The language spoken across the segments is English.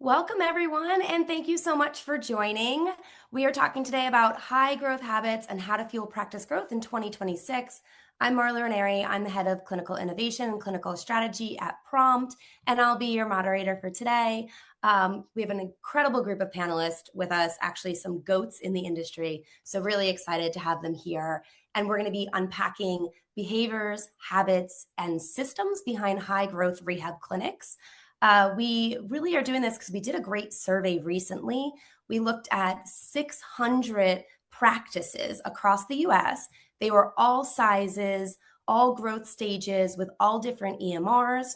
Welcome, everyone, and thank you so much for joining. We are talking today about high growth habits and how to fuel practice growth in 2026. I'm Marla Ranieri. I'm the head of clinical innovation and clinical strategy at Prompt, and I'll be your moderator for today. We have an incredible group of panelists with us, actually some goats in the industry. So really excited to have them here. And we're going to be unpacking behaviors, habits, and systems behind high growth rehab clinics. We really are doing this because we did a great survey recently. We looked at 600 practices across the US. They were all sizes, all growth stages with all different EMRs.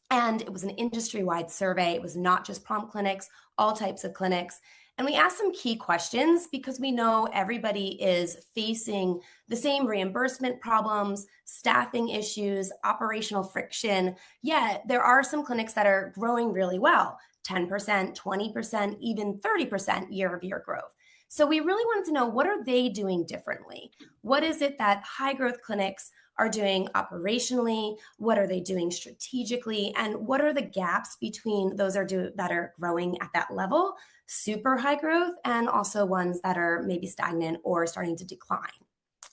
And it was an industry-wide survey. It was not just Prompt clinics, all types of clinics. And we asked some key questions because we know everybody is facing the same reimbursement problems, staffing issues, operational friction. Yet there are some clinics that are growing really well, 10%, 20%, even 30% year-over-year growth. So we really wanted to know, what are they doing differently? What is it that high growth clinics are doing operationally? What are they doing strategically? And what are the gaps between those that are growing at that level, super high growth, and also ones that are maybe stagnant or starting to decline?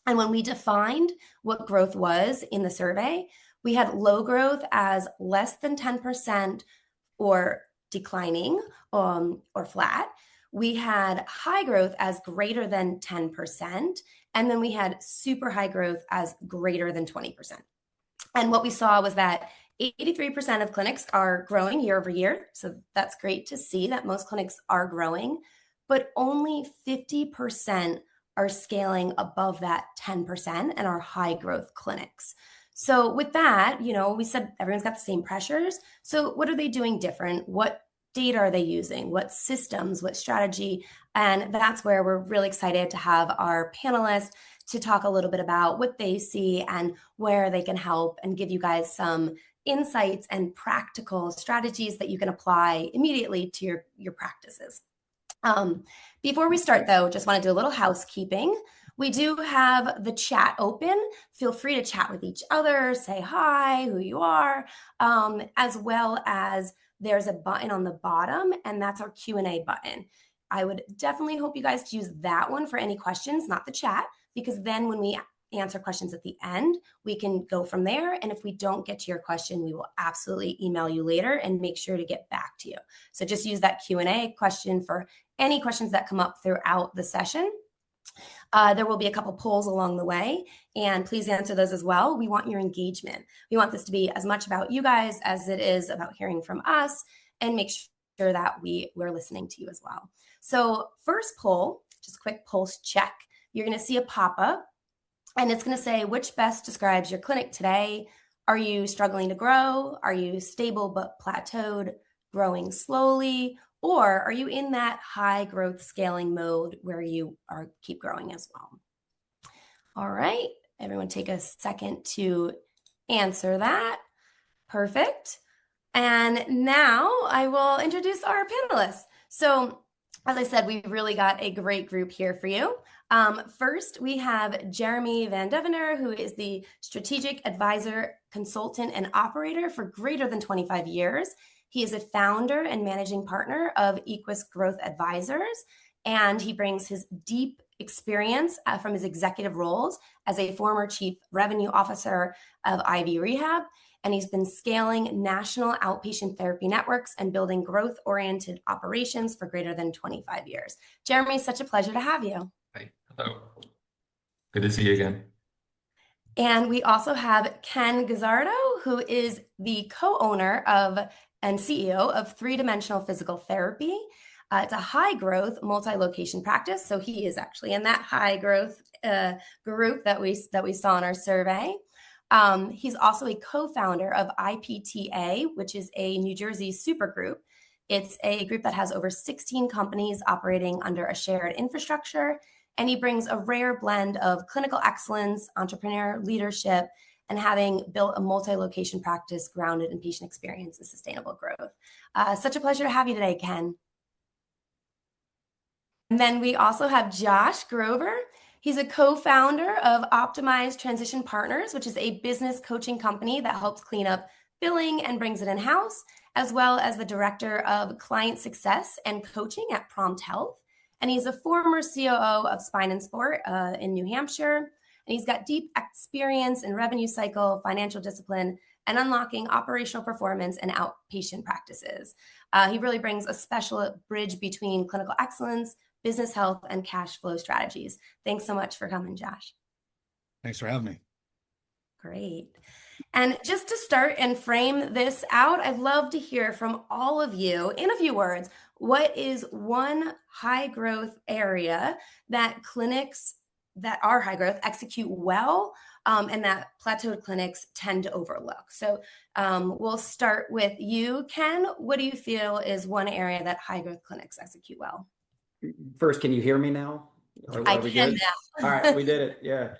And when we defined what growth was in the survey, we had low growth as less than 10% or declining or flat. We had high growth as greater than 10%, and then we had super high growth as greater than 20%. And what we saw was that 83% of clinics are growing year over year. So that's great to see that most clinics are growing, but only 50% are scaling above that 10% and are high growth clinics. So with that, we said everyone's got the same pressures. So what are they doing different? What data are they using? What systems, what strategy? And that's where we're really excited to have our panelists to talk a little bit about what they see and where they can help and give you guys some insights and practical strategies that you can apply immediately to your practices. Before we start, though, just want to do a little housekeeping. We do have the chat open. Feel free to chat with each other, say hi, who you are, as well as there's a button on the bottom, and that's our Q&A button. I would definitely hope you guys use that one for any questions, not the chat, because then when we answer questions at the end, we can go from there. And if we don't get to your question, we will absolutely email you later and make sure to get back to you. So just use that Q&A question for any questions that come up throughout the session. There will be a couple polls along the way, and please answer those as well. We want your engagement. We want this to be as much about you guys as it is about hearing from us, and make sure that we're listening to you as well. So first poll, just a quick pulse check. You're going to see a pop-up, and it's going to say, which best describes your clinic today? Are you struggling to grow? Are you stable but plateaued, growing slowly? Or are you in that high growth scaling mode where you keep growing as well? All right, everyone take a second to answer that. Perfect. And now I will introduce our panelists. So as I said, we've really got a great group here for you. First, we have Jeremy Van Devener, who is the strategic advisor, consultant, and operator for greater than 25 years. He is a founder and managing partner of Equus Growth Advisors, and he brings his deep experience from his executive roles as a former chief revenue officer of IV Rehab, and he's been scaling national outpatient therapy networks and building growth-oriented operations for greater than 25 years. Jeremy, it's such a pleasure to have you. Hi. Hello. Good to see you again. And we also have Ken Gazzardo, who is the co-owner of and CEO of Three-Dimensional Physical Therapy. It's a high-growth, multi-location practice, so he is actually in that high-growth group that we saw in our survey. He's also a co-founder of IPTA, which is a New Jersey supergroup. It's a group that has over 16 companies operating under a shared infrastructure, and he brings a rare blend of clinical excellence, entrepreneur leadership, and having built a multi-location practice grounded in patient experience and sustainable growth. Such a pleasure to have you today, Ken. And then we also have Josh Grover. He's a co-founder of Optimized Transition Partners, which is a business coaching company that helps clean up billing and brings it in-house. as well as the Director of Client Success and Coaching at Prompt Health. And he's a former COO of Spine and Sport in New Hampshire. And he's got deep experience in revenue cycle, financial discipline, and unlocking operational performance and outpatient practices. He really brings a special bridge between clinical excellence, business health, and cash flow strategies. Thanks so much for coming, Josh. Thanks for having me. Great. And just to start and frame this out, I'd love to hear from all of you in a few words. What is one high growth area that clinics that are high growth execute well and that plateaued clinics tend to overlook? So we'll start with you, Ken. What do you feel is one area that high growth clinics execute well? First, can you hear me now? I can now. All right, we did it. Yeah.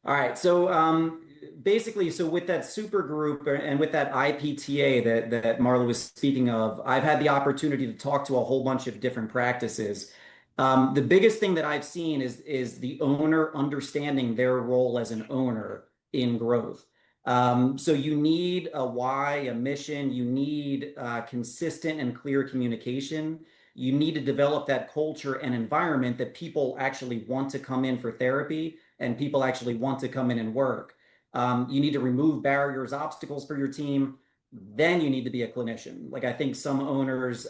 All right. So basically, so with that super group and with that IPTA that Marla was speaking of, I've had the opportunity to talk to a whole bunch of different practices. The biggest thing that I've seen is the owner understanding their role as an owner in growth. So you need a why, a mission, you need consistent and clear communication. You need to develop that culture and environment that people actually want to come in for therapy and people actually want to come in and work. You need to remove barriers, obstacles for your team. Then you need to be a clinician. Like I think some owners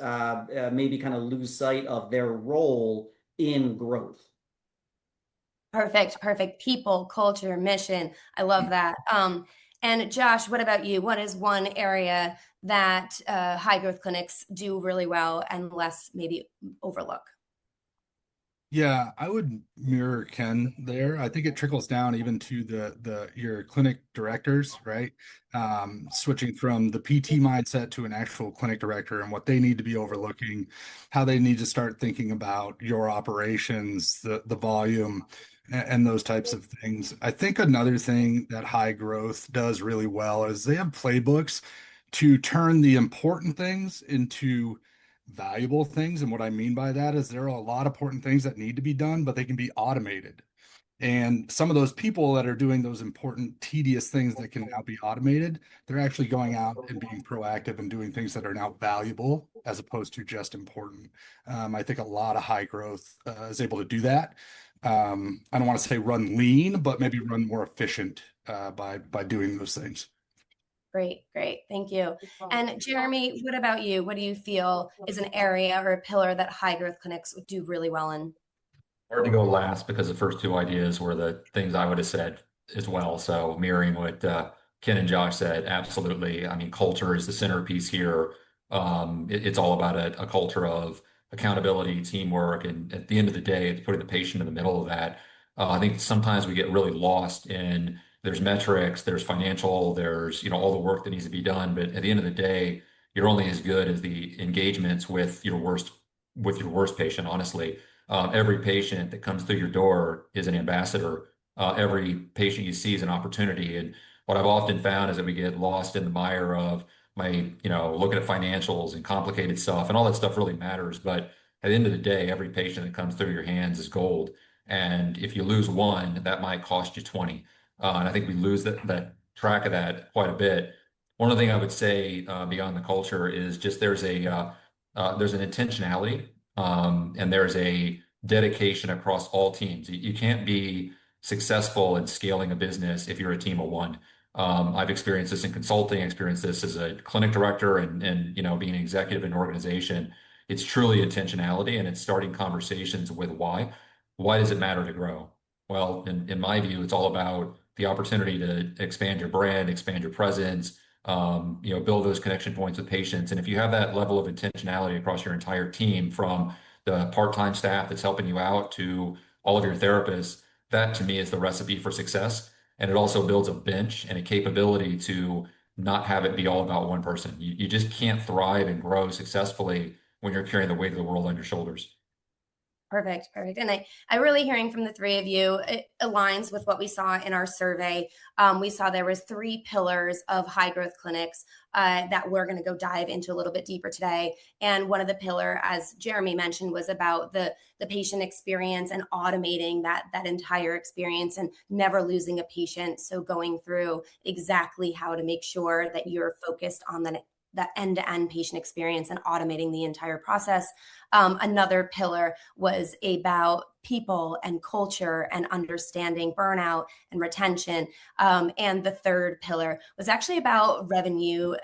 maybe kind of lose sight of their role in growth. Perfect. People, culture, mission. I love that. And Josh, what about you? What is one area that high growth clinics do really well and less maybe overlook? Yeah, I would mirror Ken there. I think it trickles down even to your clinic directors, right? Switching from the PT mindset to an actual clinic director and what they need to be overlooking, how they need to start thinking about your operations, the volume, and those types of things. I think another thing that high growth does really well is they have playbooks to turn the important things into valuable things. And what I mean by that is there are a lot of important things that need to be done, but they can be automated. And some of those people that are doing those important, tedious things that can now be automated, they're actually going out and being proactive and doing things that are now valuable as opposed to just important. I think a lot of high growth is able to do that. I don't want to say run lean, but maybe run more efficient by doing those things. Great. Thank you. And Jeremy, what about you? What do you feel is an area or a pillar that high growth clinics do really well in? Hard to go last because the first two ideas were the things I would have said as well. So mirroring what Ken and Josh said, absolutely. I mean, culture is the centerpiece here. It's all about a culture of accountability, teamwork, and at the end of the day, it's putting the patient in the middle of that. I think sometimes we get really lost in there's metrics, there's financial, there's all the work that needs to be done, but at the end of the day, you're only as good as the engagements with your worst patient, honestly. Every patient that comes through your door is an ambassador. Every patient you see is an opportunity. And what I've often found is that we get lost in the mire of looking at financials and complicated stuff, and all that stuff really matters. But at the end of the day, every patient that comes through your hands is gold. And if you lose one, that might cost you 20. And I think we lose that track of that quite a bit. One other thing I would say beyond the culture is just there's an intentionality and there's a dedication across all teams. You can't be successful in scaling a business if you're a team of one. I've experienced this in consulting, experienced this as a clinic director and being an executive in an organization. It's truly intentionality and it's starting conversations with why. Why does it matter to grow? Well, in my view, it's all about the opportunity to expand your brand, expand your presence, build those connection points with patients. And if you have that level of intentionality across your entire team, from the part-time staff that's helping you out to all of your therapists, that to me is the recipe for success. And it also builds a bench and a capability to not have it be all about one person. You just can't thrive and grow successfully when you're carrying the weight of the world on your shoulders. Perfect. And I really hearing from the three of you, it aligns with what we saw in our survey. We saw there was 3 pillars of high growth clinics that we're going to go dive into a little bit deeper today. And one of the pillar, as Jeremy mentioned, was about the patient experience and automating that entire experience and never losing a patient. So going through exactly how to make sure that you're focused on that end-to-end patient experience and automating the entire process. Another pillar was about people and culture and understanding burnout and retention. And the third pillar was actually about revenue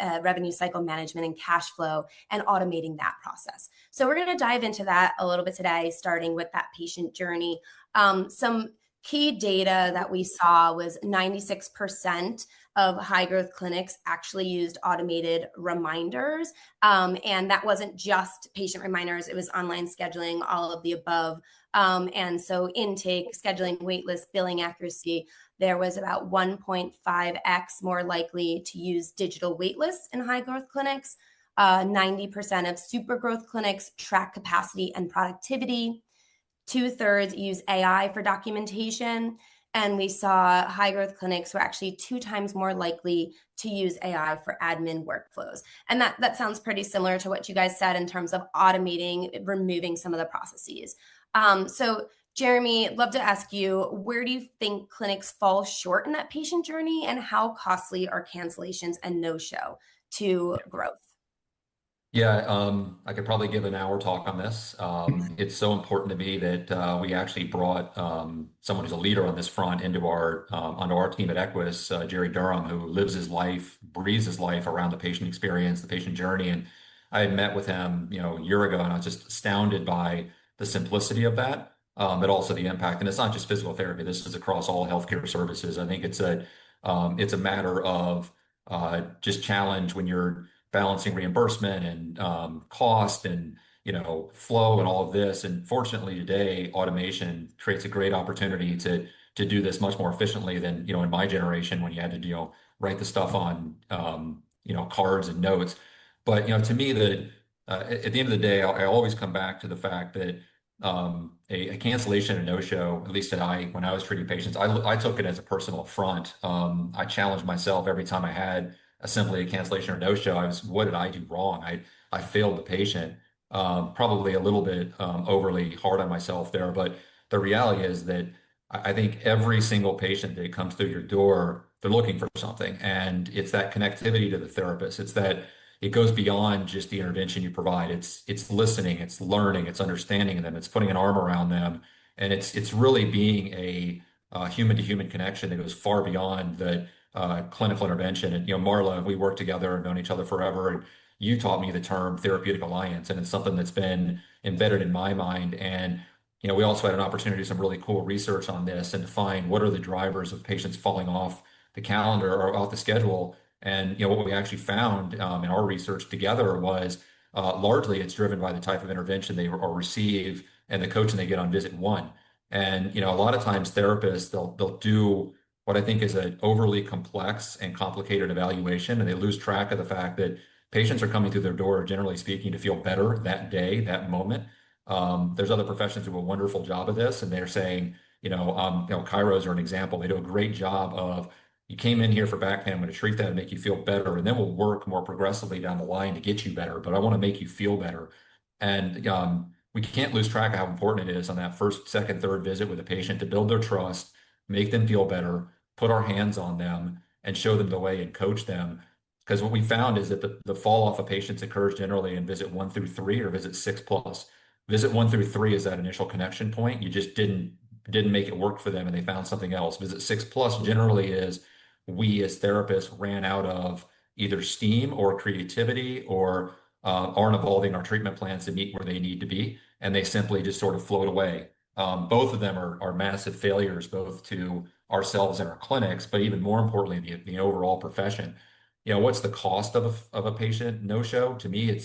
cycle management and cash flow and automating that process. So we're going to dive into that a little bit today, starting with that patient journey. Some key data that we saw was 96% of high growth clinics actually used automated reminders. And that wasn't just patient reminders, it was online scheduling, all of the above. And so intake, scheduling, waitlist, billing accuracy, there was about 1.5x more likely to use digital waitlists in high growth clinics. 90% of super growth clinics track capacity and productivity. 2/3 use AI for documentation. And we saw high growth clinics were actually 2 times more likely to use AI for admin workflows. And that sounds pretty similar to what you guys said in terms of automating, removing some of the processes. So Jeremy, I'd love to ask you, where do you think clinics fall short in that patient journey, and how costly are cancellations and no-show to growth? Yeah, I could probably give an hour talk on this. It's so important to me that we actually brought someone who's a leader on this front into our onto our team at Equus, Jerry Durham, who lives his life, breathes his life around the patient experience, the patient journey. And I had met with him, a year ago, and I was just astounded by the simplicity of that, but also the impact. And it's not just physical therapy. This is across all healthcare services. I think it's a matter of just challenge when you're balancing reimbursement and cost and flow and all of this. And fortunately today, automation creates a great opportunity to do this much more efficiently than in my generation when you had to write the stuff on cards and notes. But to me, at the end of the day, I always come back to the fact that a cancellation and no-show, at least when I was treating patients, I took it as a personal affront. I challenged myself every time I had simply a cancellation or no-show. What did I do wrong? I failed the patient. Probably a little bit overly hard on myself there, but the reality is that I think every single patient that comes through your door, they're looking for something, and it's that connectivity to the therapist. It's that it goes beyond just the intervention you provide. It's listening, it's learning, it's understanding them, it's putting an arm around them, and it's really being a human to human connection that goes far beyond the clinical intervention. And Marla, we worked together and known each other forever, and you taught me the term therapeutic alliance, and it's something that's been embedded in my mind. And we also had an opportunity to do some really cool research on this and to find what are the drivers of patients falling off the calendar or off the schedule. And what we actually found in our research together was largely it's driven by the type of intervention they or receive and the coaching they get on visit one. And a lot of times therapists they'll do what I think is an overly complex and complicated evaluation, and they lose track of the fact that patients are coming through their door, generally speaking, to feel better that day, that moment. There's other professions who do a wonderful job of this, and they're saying, chiros are an example. They do a great job of, you came in here for back pain, I'm going to treat that and make you feel better, and then we'll work more progressively down the line to get you better, but I want to make you feel better. And we can't lose track of how important it is on that first, second, third visit with a patient to build their trust, make them feel better, put our hands on them, and show them the way and coach them. Because what we found is that the fall off of patients occurs generally in visit 1 through 3 or visit 6+. Visit 1 through 3 is that initial connection point. You just didn't make it work for them and they found something else. Visit 6+ generally is we as therapists ran out of either steam or creativity or aren't evolving our treatment plans to meet where they need to be, and they simply just sort of float away. Both of them are massive failures, both to ourselves and our clinics, but even more importantly, the overall profession. What's the cost of a patient no-show? To me,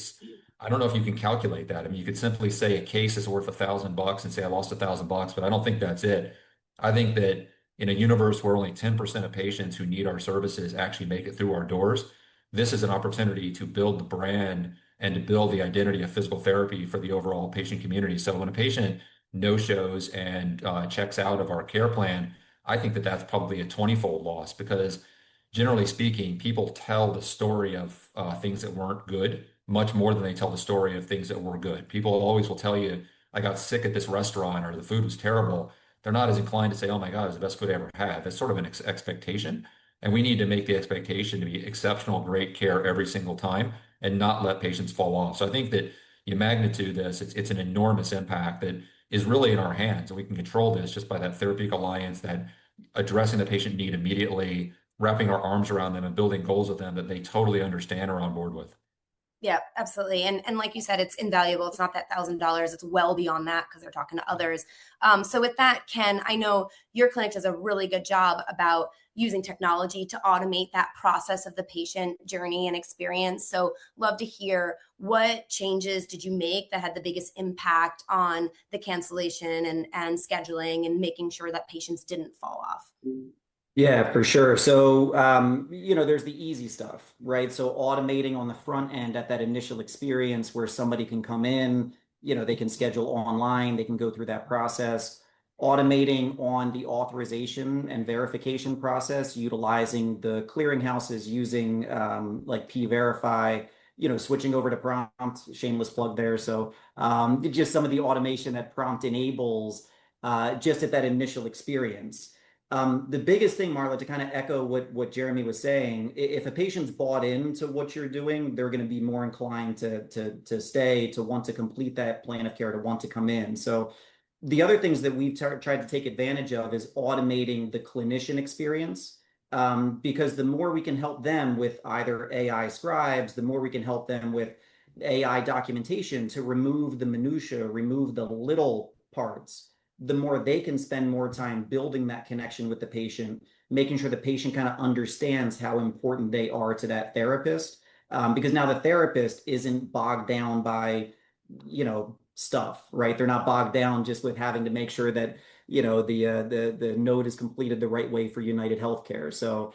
I don't know if you can calculate that. I mean, you could simply say a case is worth $1,000 and say I lost $1,000, but I don't think that's it. I think that in a universe where only 10% of patients who need our services actually make it through our doors, this is an opportunity to build the brand and to build the identity of physical therapy for the overall patient community. So when a patient no-shows and checks out of our care plan, I think that that's probably a 20-fold loss, because generally speaking, people tell the story of things that weren't good much more than they tell the story of things that were good. People always will tell you, I got sick at this restaurant or the food was terrible. They're not as inclined to say, oh my God, it was the best food I ever had. That's sort of an expectation. And we need to make the expectation to be exceptional, great care every single time and not let patients fall off. So I think that you magnitude this, it's an enormous impact that is really in our hands. And we can control this just by that therapeutic alliance, that addressing the patient need immediately, wrapping our arms around them and building goals with them that they totally understand or are on board with. Yeah, absolutely. And like you said, it's invaluable. It's not that $1,000. It's well beyond that because they're talking to others. So with that, Ken, I know your clinic does a really good job about using technology to automate that process of the patient journey and experience. So love to hear, what changes did you make that had the biggest impact on the cancellation and scheduling and making sure that patients didn't fall off? Yeah, for sure. So, there's the easy stuff, right? So automating on the front end at that initial experience where somebody can come in, they can schedule online, they can go through that process. Automating on the authorization and verification process, utilizing the clearinghouses, using like P-Verify, switching over to Prompt, shameless plug there. So just some of the automation that Prompt enables just at that initial experience. The biggest thing, Marla, to kind of echo what Jeremy was saying, if a patient's bought into what you're doing, they're going to be more inclined to stay, to want to complete that plan of care, to want to come in. So the other things that we've tried to take advantage of is automating the clinician experience. Because the more we can help them with either AI scribes, the more we can help them with AI documentation to remove the minutia, remove the little parts, the more they can spend more time building that connection with the patient, making sure the patient kind of understands how important they are to that therapist. Because now the therapist isn't bogged down by, stuff, right? They're not bogged down just with having to make sure that, the node is completed the right way for United Healthcare. So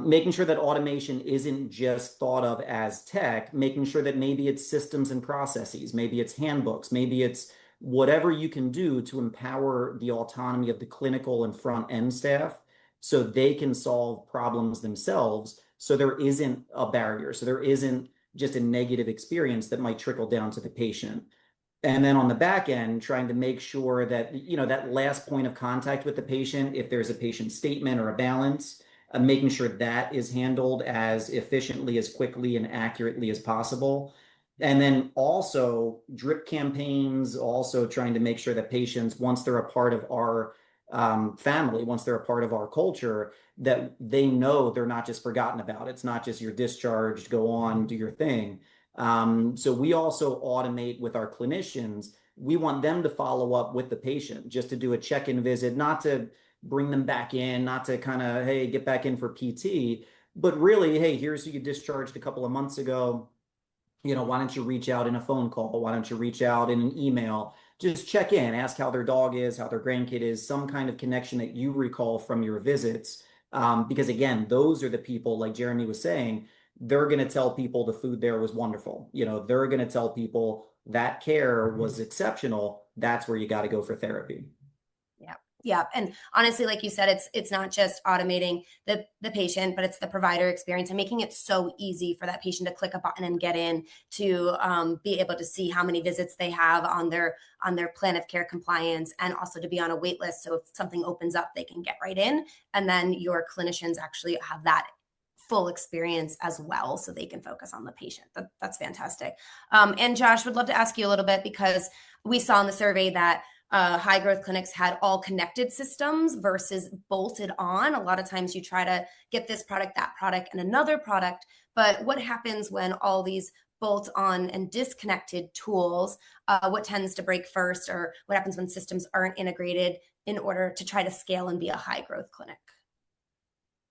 making sure that automation isn't just thought of as tech, making sure that maybe it's systems and processes, maybe it's handbooks, maybe it's whatever you can do to empower the autonomy of the clinical and front end staff so they can solve problems themselves. So there isn't a barrier. So there isn't just a negative experience that might trickle down to the patient. And then on the back end, trying to make sure that, that last point of contact with the patient, if there's a patient statement or a balance, making sure that is handled as efficiently, as quickly, and accurately as possible. And then also drip campaigns, also trying to make sure that patients, once they're a part of our family, once they're a part of our culture, that they know they're not just forgotten about. It's not just you're discharged, go on, do your thing. So we also automate with our clinicians. We want them to follow up with the patient, just to do a check-in visit, not to bring them back in, not to kind of, hey, get back in for PT, but really, hey, here's who you discharged a couple of months ago. Why don't you reach out in a phone call? Why don't you reach out in an email? Just check in, ask how their dog is, how their grandkid is, some kind of connection that you recall from your visits. Because again, those are the people, like Jeremy was saying, they're going to tell people the food there was wonderful. They're going to tell people that care was exceptional. That's where you got to go for therapy. Yeah. And honestly, like you said, it's not just automating the patient, but it's the provider experience and making it so easy for that patient to click a button and get in, to be able to see how many visits they have on their plan of care compliance, and also to be on a wait list. So if something opens up, they can get right in. And then your clinicians actually have that full experience as well, so they can focus on the patient. That's fantastic. And Josh, would love to ask you a little bit, because we saw in the survey that high growth clinics had all connected systems versus bolted on. A lot of times you try to get this product, that product, and another product. But what happens when all these bolt on and disconnected tools, what tends to break first, or what happens when systems aren't integrated in order to try to scale and be a high growth clinic?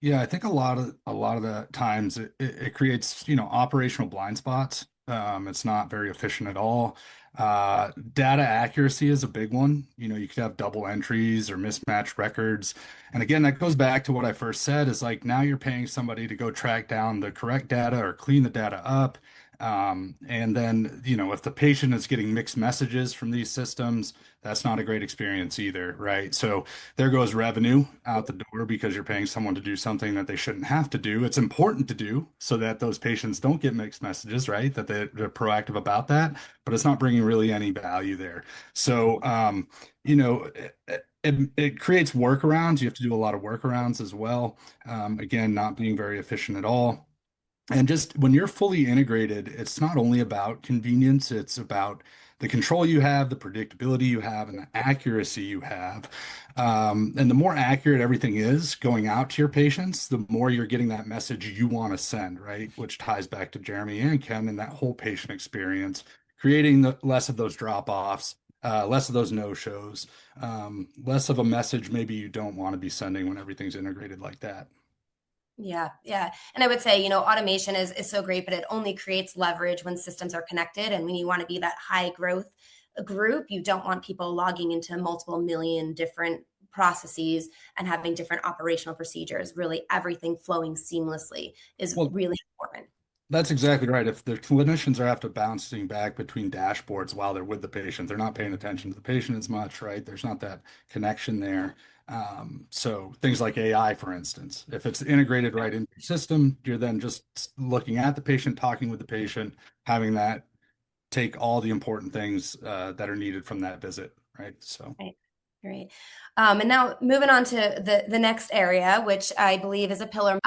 Yeah, I think a lot of the times it creates, operational blind spots. It's not very efficient at all. Data accuracy is a big one. You could have double entries or mismatched records. And again, that goes back to what I first said, is like, now you're paying somebody to go track down the correct data or clean the data up. And then, if the patient is getting mixed messages from these systems, that's not a great experience either, right? So there goes revenue out the door, because you're paying someone to do something that they shouldn't have to do. It's important to do so that those patients don't get mixed messages, right? That they're proactive about that, but it's not bringing really any value there. So, you know, it creates workarounds. You have to do a lot of workarounds as well. Again, not being very efficient at all. And just when you're fully integrated, it's not only about convenience, it's about the control you have, the predictability you have, and the accuracy you have. And the more accurate everything is going out to your patients, the more you're getting that message you want to send, right? Which ties back to Jeremy and Ken and that whole patient experience, creating less of those drop-offs, less of those no-shows, less of a message maybe you don't want to be sending when everything's integrated like that. Yeah, yeah. And I would say, automation is so great, but it only creates leverage when systems are connected. And when you want to be that high growth group, you don't want people logging into multiple million different processes and having different operational procedures. Really, everything flowing seamlessly is really important. That's exactly right. If the clinicians are after bouncing back between dashboards while they're with the patient, they're not paying attention to the patient as much, right? There's not that connection there. So things like AI, for instance, if it's integrated right into your system, you're then just looking at the patient, talking with the patient, having that take all the important things that are needed from that visit, right? So. Right. Great. And now moving on to the next area, which I believe is a pillar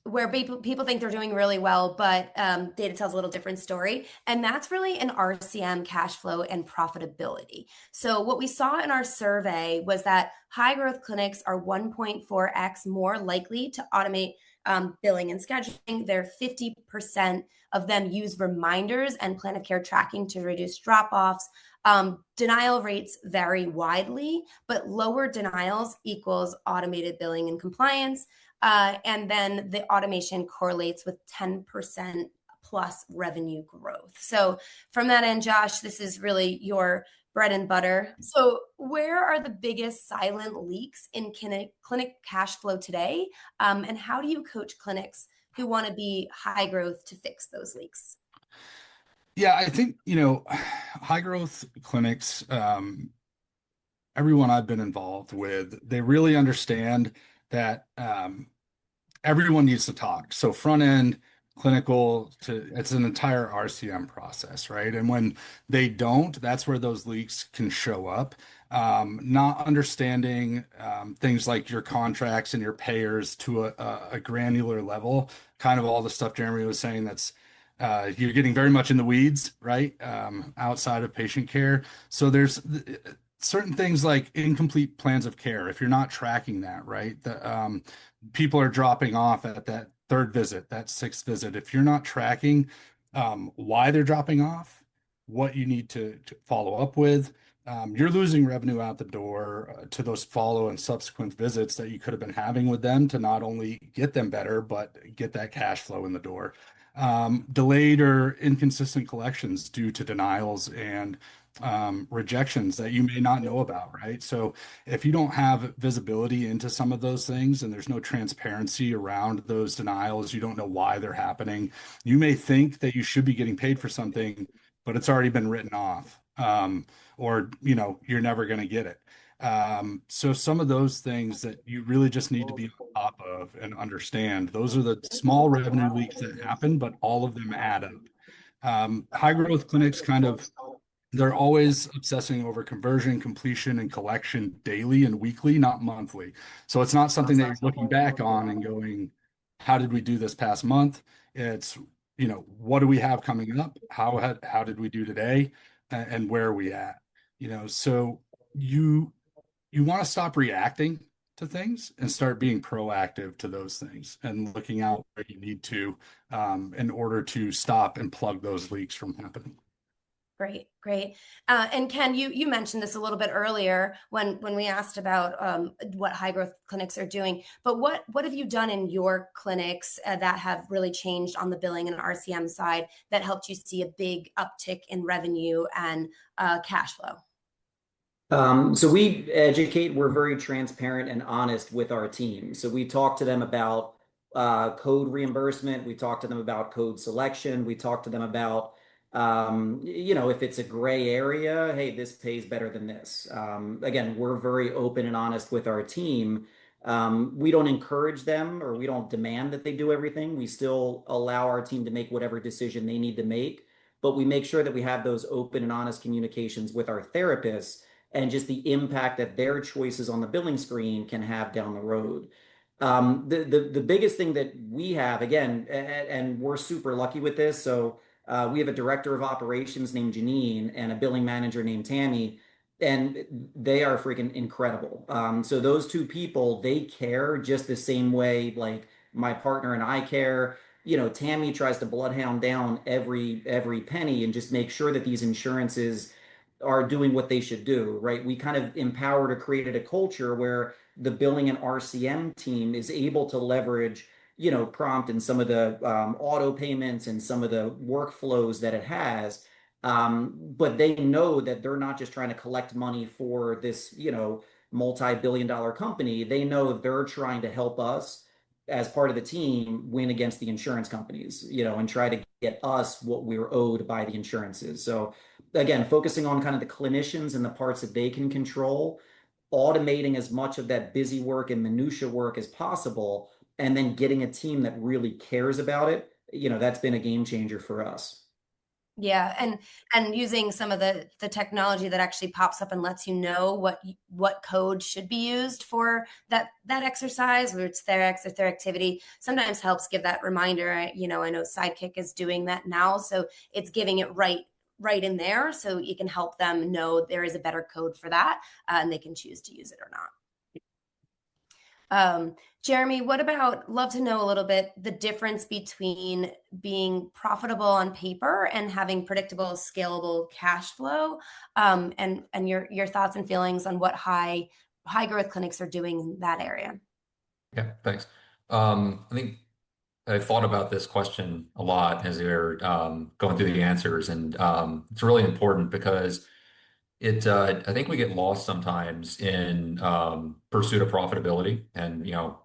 where people think they're doing really well, but data tells a little different story. And that's really an RCM, cash flow, and profitability. So what we saw in our survey was that high growth clinics are 1.4x more likely to automate billing and scheduling. They're 50% of them use reminders and plan of care tracking to reduce drop-offs. Denial rates vary widely, but lower denials equals automated billing and compliance. And then the automation correlates with 10% plus revenue growth. So from that end, Josh, this is really your bread and butter. So where are the biggest silent leaks in clinic cash flow today? And how do you coach clinics who want to be high growth to fix those leaks? Yeah, I think, high growth clinics, everyone I've been involved with, they really understand that everyone needs to talk. So front end, clinical it's an entire RCM process, right? And when they don't, that's where those leaks can show up. Not understanding things like your contracts and your payers to a granular level, kind of all the stuff Jeremy was saying that's you're getting very much in the weeds, right? Outside of patient care. So there's certain things like incomplete plans of care. If you're not tracking that, right? People are dropping off at that third visit, that sixth visit. If you're not tracking why they're dropping off, what you need to follow up with, you're losing revenue out the door to those follow and subsequent visits that you could have been having with them to not only get them better, but get that cash flow in the door. Delayed or inconsistent collections due to denials and rejections that you may not know about, right? So if you don't have visibility into some of those things and there's no transparency around those denials, you don't know why they're happening. You may think that you should be getting paid for something, but it's already been written off, or you're never going to get it. So some of those things that you really just need to be on top of and understand, those are the small revenue leaks that happen, but all of them add up. High growth clinics they're always obsessing over conversion, completion, and collection daily and weekly, not monthly. So it's not something that you're looking back on and going, how did we do this past month? It's, what do we have coming up? How did we do today? And where are we at? So you want to stop reacting to things and start being proactive to those things and looking out where you need to in order to stop and plug those leaks from happening. Great, great. And Ken, you mentioned this a little bit earlier when we asked about what high growth clinics are doing. But what have you done in your clinics that have really changed on the billing and RCM side that helped you see a big uptick in revenue and cash flow? So we educate, we're very transparent and honest with our team. So we talk to them about code reimbursement. We talk to them about code selection. We talk to them about, if it's a gray area, hey, this pays better than this. Again, we're very open and honest with our team. We don't encourage them or we don't demand that they do everything. We still allow our team to make whatever decision they need to make, but we make sure that we have those open and honest communications with our therapists. and just the impact that their choices on the billing screen can have down the road. The biggest thing that we have, again, and we're super lucky with this. So we have a director of operations named Janine and a billing manager named Tammy, and they are freaking incredible. So those two people, they care just the same way like my partner and I care. You know, Tammy tries to bloodhound down every penny and just make sure that these insurances are doing what they should do, right? We kind of empowered or created a culture where the billing and RCM team is able to leverage, you know, prompt and some of the auto payments and some of the workflows that it has. But they know that they're not just trying to collect money for this, you know, multi-billion-dollar company. They know they're trying to help us as part of the team win against the insurance companies, you know, and try to get us what we're owed by the insurances. So again, focusing on kind of the clinicians and the parts that they can control, automating as much of that busy work and minutia work as possible, and then getting a team that really cares about it, you know, that's been a game changer for us. Yeah, and using some of the technology that actually pops up and lets you know what code should be used for that exercise, whether it's Therex or Theractivity, sometimes helps give that reminder. You know, I know Sidekick is doing that now, so it's giving it right in there, so you can help them know there is a better code for that, and they can choose to use it or not. Jeremy, what about, love to know a little bit the difference between being profitable on paper and having predictable, scalable cash flow, and your thoughts and feelings on what high growth clinics are doing in that area. Yeah, thanks. I think I thought about this question a lot as you're going through the answers, and it's really important because I think we get lost sometimes in pursuit of profitability. And, you know,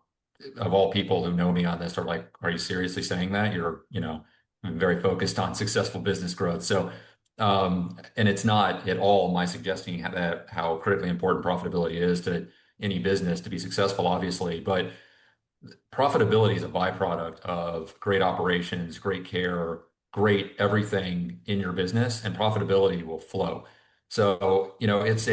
of all people who know me on this are like, are you seriously saying that? You're, you know, very focused on successful business growth. So, and it's not at all my suggesting how critically important profitability is to any business to be successful, obviously, but profitability is a byproduct of great operations, great care, great everything in your business, and profitability will flow. So, you know, it's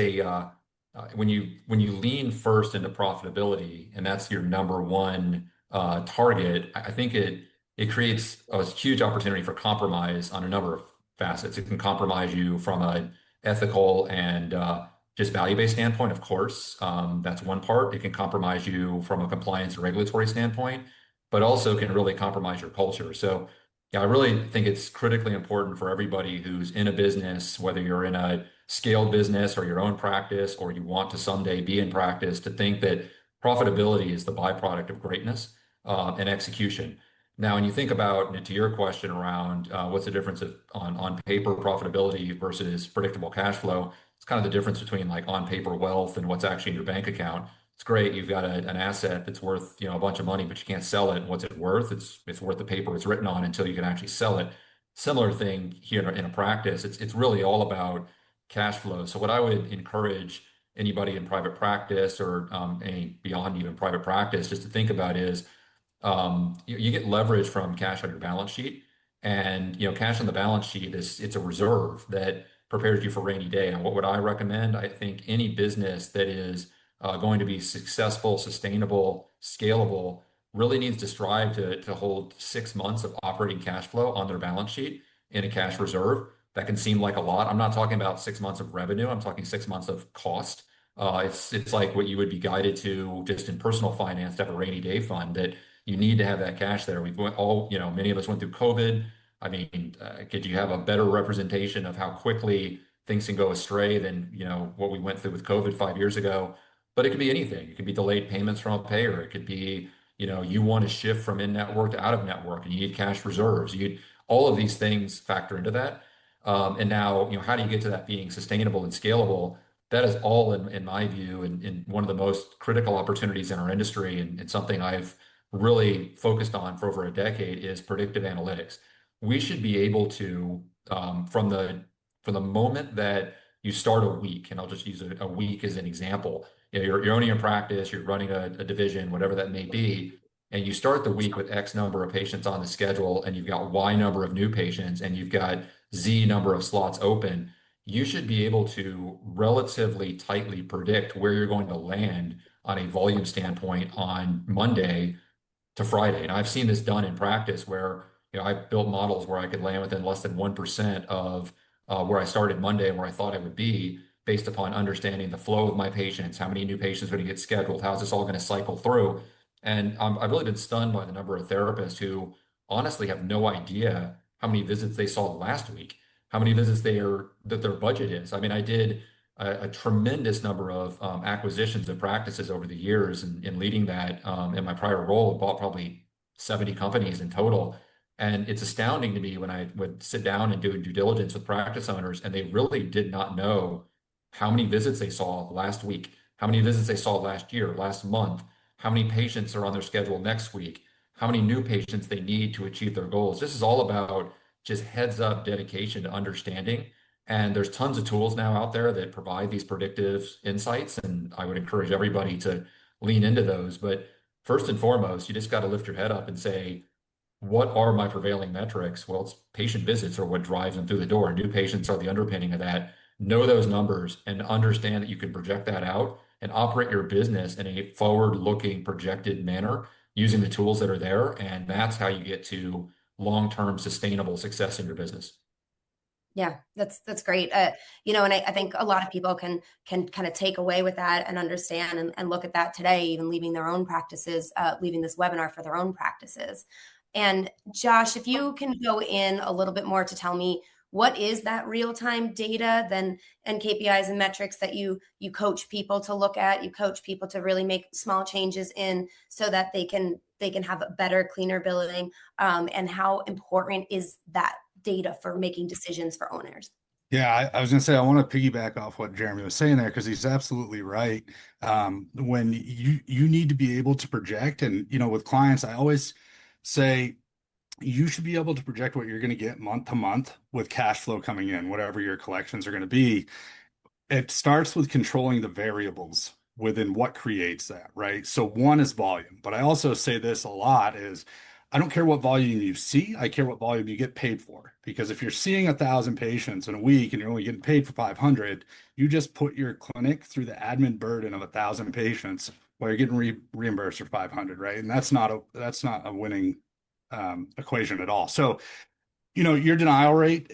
when you lean first into profitability, and that's your number one target, I think it creates a huge opportunity for compromise on a number of facets. It can compromise you from a ethical and just value-based standpoint, of course. That's one part. It can compromise you from a compliance and regulatory standpoint, but also can really compromise your culture. So, yeah, I really think it's critically important for everybody who's in a business, whether you're in a scaled business or your own practice, or you want to someday be in practice, to think that profitability is the byproduct of greatness and execution. Now, when you think about, to your question around what's the difference on paper profitability versus predictable cash flow, it's kind of the difference between like on paper wealth and what's actually in your bank account. It's great. You've got an asset that's worth, you know, a bunch of money, but you can't sell it. And what's it worth? It's worth the paper it's written on until you can actually sell it. Similar thing here in a practice. It's really all about cash flow. So what I would encourage anybody in private practice or any beyond even private practice just to think about is you get leverage from cash on your balance sheet, and you know cash on the balance sheet it's a reserve that prepares you for rainy day. And what would I recommend? I think any business that is going to be successful, sustainable, scalable really needs to strive to hold 6 months of operating cash flow on their balance sheet in a cash reserve. That can seem like a lot. I'm not talking about 6 months of revenue. I'm talking 6 months of cost. It's like what you would be guided to just in personal finance to have a rainy day fund, that you need to have that cash there. We've went all, you know, many of us went through COVID. I mean, could you have a better representation of how quickly things can go astray than, you know, what we went through with COVID 5 years ago? But it could be anything. It could be delayed payments from a payer. It could be, you know, you want to shift from in-network to out-of-network and you need cash reserves. All of these things factor into that. And now, you know, how do you get to that being sustainable and scalable? That is all, in my view, and one of the most critical opportunities in our industry, and something I've really focused on for over a decade, is predictive analytics. We should be able to, from the moment that you start a week, and I'll just use a week as an example. You know, you're owning a practice, you're running a division, whatever that may be, and you start the week with X number of patients on the schedule, and you've got Y number of new patients, and you've got Z number of slots open. you should be able to relatively tightly predict where you're going to land on a volume standpoint on Monday to Friday. And I've seen this done in practice where, I built models where I could land within less than 1% of where I started Monday and where I thought I would be based upon understanding the flow of my patients, how many new patients are going to get scheduled, how's this all going to cycle through. And I've really been stunned by the number of therapists who honestly have no idea how many visits they saw last week, how many visits that their budget is. I mean, I did a tremendous number of acquisitions of practices over the years, and in leading that in my prior role, I bought probably 70 companies in total. And it's astounding to me when I would sit down and do due diligence with practice owners, and they really did not know how many visits they saw last week, how many visits they saw last year, last month, how many patients are on their schedule next week, how many new patients they need to achieve their goals. This is all about just heads up dedication to understanding. And there's tons of tools now out there that provide these predictive insights, and I would encourage everybody to lean into those. But first and foremost, you just got to lift your head up and say, what are my prevailing metrics? Well, it's patient visits are what drives them through the door. New patients are the underpinning of that. Know those numbers and understand that you can project that out and operate your business in a forward-looking, projected manner using the tools that are there. And that's how you get to long-term sustainable success in your business. Yeah, that's great. And I think a lot of people can kind of take away with that and understand and look at that today, even leaving their own practices, leaving this webinar for their own practices. And Josh, if you can go in a little bit more to tell me what is that real-time data then and KPIs and metrics that you coach people to look at, you coach people to really make small changes in so that they can have a better, cleaner billing, and how important is that data for making decisions for owners? Yeah, I was going to say, I want to piggyback off what Jeremy was saying there because he's absolutely right. When you need to be able to project, and with clients, I always say you should be able to project what you're going to get month to month with cash flow coming in, whatever your collections are going to be. It starts with controlling the variables within what creates that, right? So one is volume, but I also say this a lot is I don't care what volume you see, I care what volume you get paid for. Because if you're seeing 1,000 patients in a week and you're only getting paid for 500, you just put your clinic through the admin burden of 1,000 patients while you're getting reimbursed for 500, right? And that's not a winning equation at all. So your denial rate,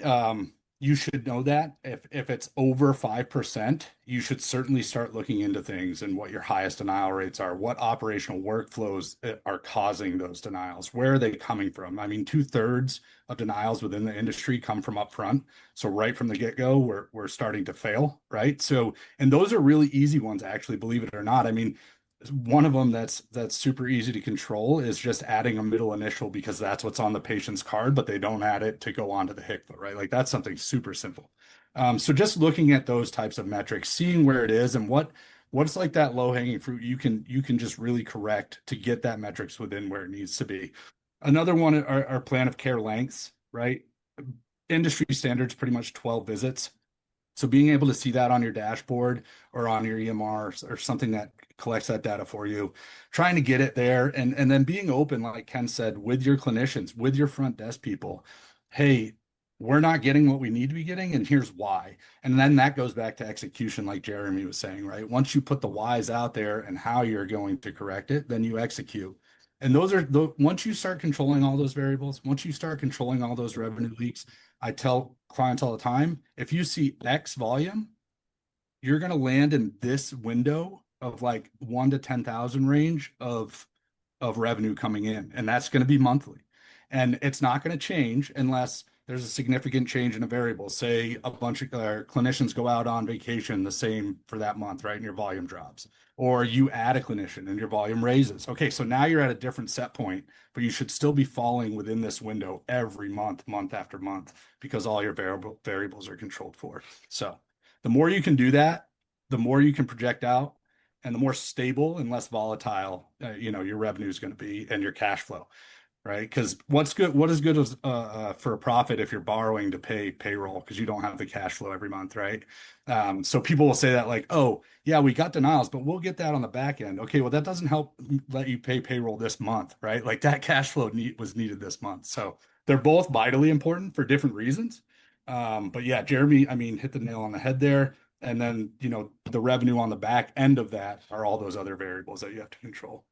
you should know that if it's over 5%, you should certainly start looking into things and what your highest denial rates are, what operational workflows are causing those denials, where are they coming from? I mean, 2/3 of denials within the industry come from upfront. So right from the get-go, we're starting to fail, right? So, and those are really easy ones, actually, believe it or not. I mean, one of them that's super easy to control is just adding a middle initial because that's what's on the patient's card, but they don't add it to go onto the HICVA, right? Like that's something super simple. So just looking at those types of metrics, seeing where it is and what's like that low hanging fruit you can just really correct to get that metrics within where it needs to be. Another one are plan of care lengths, right? Industry standards pretty much 12 visits. So being able to see that on your dashboard or on your EMR or something that collects that data for you, trying to get it there and then being open, like Ken said, with your clinicians, with your front desk people. Hey, we're not getting what we need to be getting, and here's why. And then that goes back to execution, like Jeremy was saying, right? Once you put the whys out there and how you're going to correct it, then you execute. And those are once you start controlling all those variables, once you start controlling all those revenue leaks, I tell clients all the time, if you see X volume, you're going to land in this window of like 1 to 10,000 range of revenue coming in, and that's going to be monthly. And it's not going to change unless there's a significant change in a variable. Say a bunch of clinicians go out on vacation the same for that month, right? And your volume drops. Or you add a clinician and your volume raises. Okay, so now you're at a different set point, but you should still be falling within this window every month, month after month, because all your variables are controlled for. So the more you can do that, the more you can project out, and the more stable and less volatile, your revenue is going to be and your cash flow, right? Because what is good as, for a profit if you're borrowing to pay payroll because you don't have the cash flow every month, right? So people will say that like, oh, yeah, we got denials, but we'll get that on the back end. Okay, well, that doesn't help let you pay payroll this month, right? Like that cash flow was needed this month. So they're both vitally important for different reasons. But yeah, Jeremy, I mean, hit the nail on the head there. And then, the revenue on the back end of that are all those other variables that you have to control.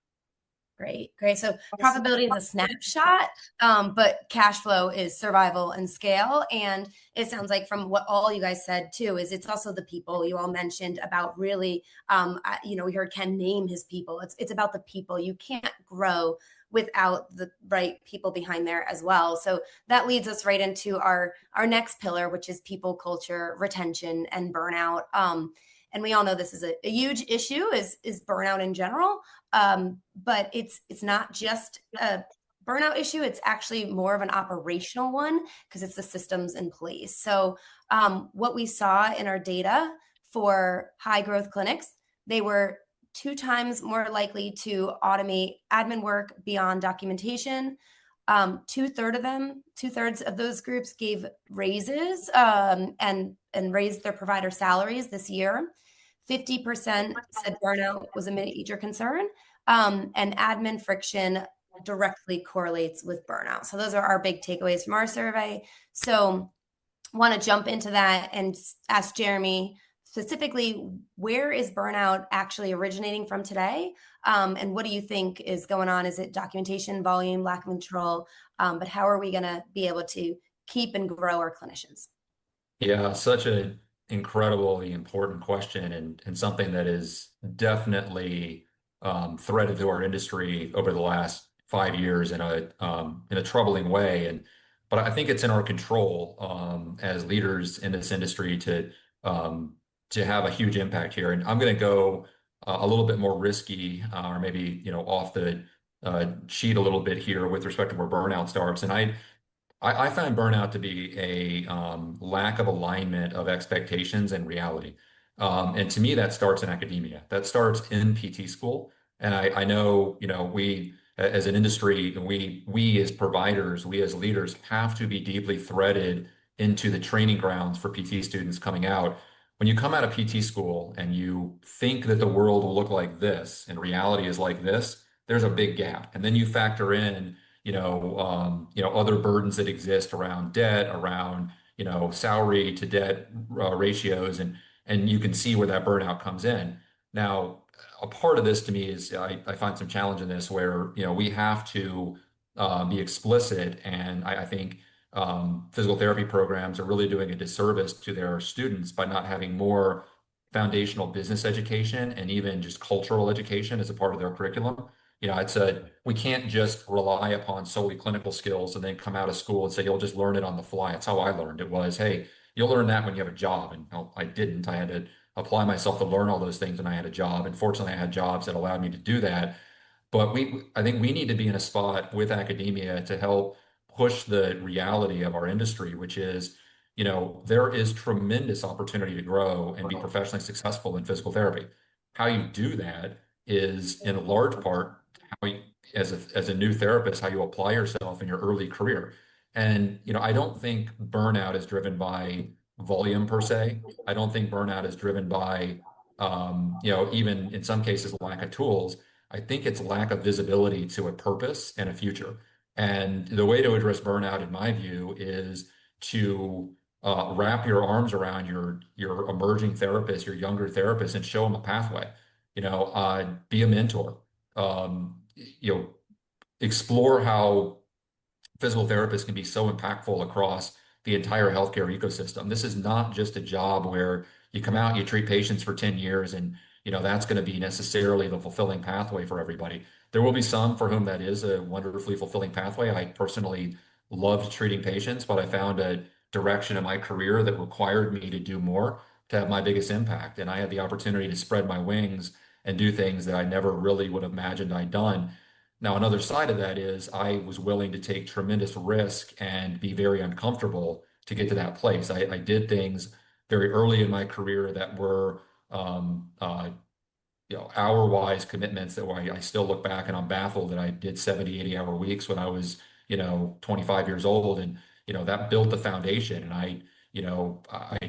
Great, great. So profitability is a snapshot, but cash flow is survival and scale. And it sounds like from what all you guys said too, is it's also the people you all mentioned about really, we heard Ken name his people. It's about the people. You can't grow without the right people behind there as well. So that leads us right into our next pillar, which is people, culture, retention, and burnout. And we all know this is a huge issue is burnout in general. But it's not just a burnout issue. It's actually more of an operational one because it's the systems in place. So what we saw in our data for high growth clinics, they were 2 times more likely to automate admin work beyond documentation. Two-thirds of those groups gave raises and raised their provider salaries this year. 50% said burnout was a major concern, and admin friction directly correlates with burnout. So those are our big takeaways from our survey. So want to jump into that and ask Jeremy specifically, where is burnout actually originating from today? And what do you think is going on? Is it documentation, volume, lack of control? But how are we going to be able to keep and grow our clinicians? Yeah, such an incredibly important question and something that is definitely threaded through our industry over the last 5 years in a troubling way. But I think it's in our control as leaders in this industry to have a huge impact here. And I'm going to go a little bit more risky, or maybe off the sheet a little bit here with respect to where burnout starts. And I find burnout to be a lack of alignment of expectations and reality. And to me, that starts in academia. That starts in PT school. And I know, we as an industry, we as providers, we as leaders have to be deeply threaded into the training grounds for PT students coming out. When you come out of PT school and you think that the world will look like this and reality is like this, there's a big gap. And then you factor in other burdens that exist around debt, around, salary to debt ratios, and you can see where that burnout comes in. Now, a part of this to me is I find some challenge in this where, we have to be explicit, and I think physical therapy programs are really doing a disservice to their students by not having more foundational business education and even just cultural education as a part of their curriculum. We can't just rely upon solely clinical skills and then come out of school and say, you'll just learn it on the fly. It's how I learned. It was, hey, you'll learn that when you have a job. And no, I didn't. I had to apply myself to learn all those things when I had a job. And fortunately, I had jobs that allowed me to do that. But I think we need to be in a spot with academia to help push the reality of our industry, which is, there is tremendous opportunity to grow and be professionally successful in physical therapy. How you do that is in large part how you, as a new therapist, how you apply yourself in your early career. And, I don't think burnout is driven by volume per se. I don't think burnout is driven by, even in some cases, lack of tools. I think it's lack of visibility to a purpose and a future. And the way to address burnout, in my view, is to wrap your arms around your emerging therapist, your younger therapist, and show them a pathway. Be a mentor. Explore how physical therapists can be so impactful across the entire healthcare ecosystem. This is not just a job where you come out, you treat patients for 10 years, and that's going to be necessarily the fulfilling pathway for everybody. There will be some for whom that is a wonderfully fulfilling pathway. I personally loved treating patients, but I found a direction in my career that required me to do more to have my biggest impact. And I had the opportunity to spread my wings and do things that I never really would have imagined I'd done. Now, another side of that is I was willing to take tremendous risk and be very uncomfortable to get to that place. I did things very early in my career that were hour-wise commitments that I still look back and I'm baffled that I did 70, 80-hour weeks when I was, 25 years old. And, that built the foundation. And I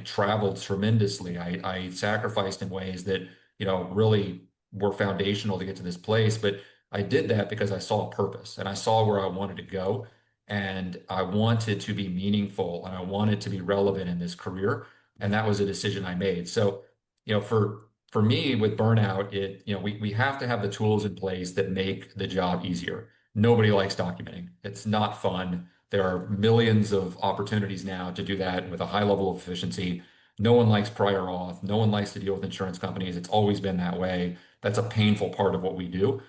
traveled tremendously. I sacrificed in ways that, really were foundational to get to this place. But I did that because I saw a purpose and I saw where I wanted to go. and I wanted to be meaningful and I wanted to be relevant in this career. And that was a decision I made. So, for me with burnout, we have to have the tools in place that make the job easier. Nobody likes documenting. It's not fun. There are millions of opportunities now to do that with a high level of efficiency. No one likes prior auth. No one likes to deal with insurance companies. It's always been that way. That's a painful part of what we do,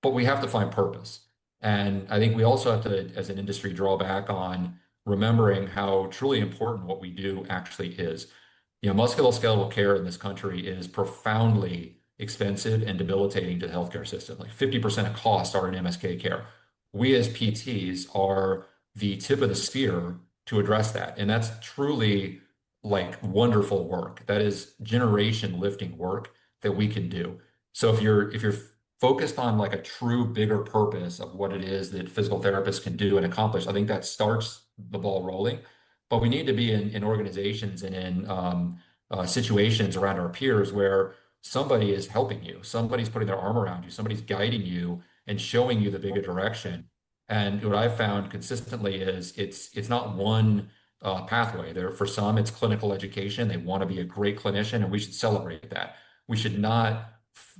but we have to find purpose. And I think we also have to, as an industry, draw back on remembering how truly important what we do actually is. Musculoskeletal care in this country is profoundly expensive and debilitating to the healthcare system. Like 50% of costs are in MSK care. We as PTs are the tip of the spear to address that. And that's truly like wonderful work. That is generation lifting work that we can do. So if you're focused on like a true bigger purpose of what it is that physical therapists can do and accomplish, I think that starts the ball rolling. But we need to be in organizations and in situations around our peers where somebody is helping you, somebody's putting their arm around you, somebody's guiding you and showing you the bigger direction. And what I've found consistently is it's not one pathway. There, for some, it's clinical education. They want to be a great clinician, and we should celebrate that. We should not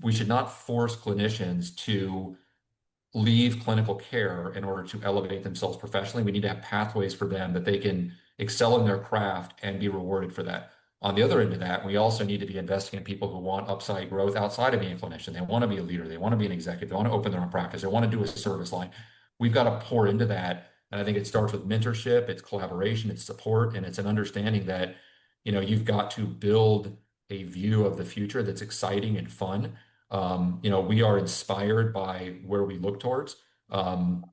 we should not force clinicians to leave clinical care in order to elevate themselves professionally. We need to have pathways for them that they can excel in their craft and be rewarded for that. On the other end of that, we also need to be investing in people who want upside growth outside of being a clinician. They want to be a leader. They want to be an executive. They want to open their own practice. They want to do a service line. We've got to pour into that. And I think it starts with mentorship, it's collaboration, it's support, and it's an understanding that, you've got to build a view of the future that's exciting and fun. We are inspired by where we look towards. I'm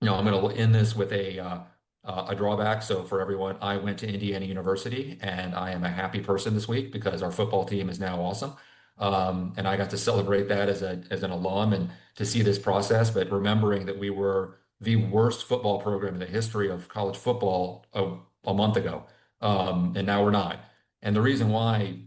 going to end this with a drawback. So for everyone, I went to Indiana University, and I am a happy person this week because our football team is now awesome. And I got to celebrate that as an alum and to see this process. But remembering that we were the worst football program in the history of college football a month ago, and now we're not. And the reason why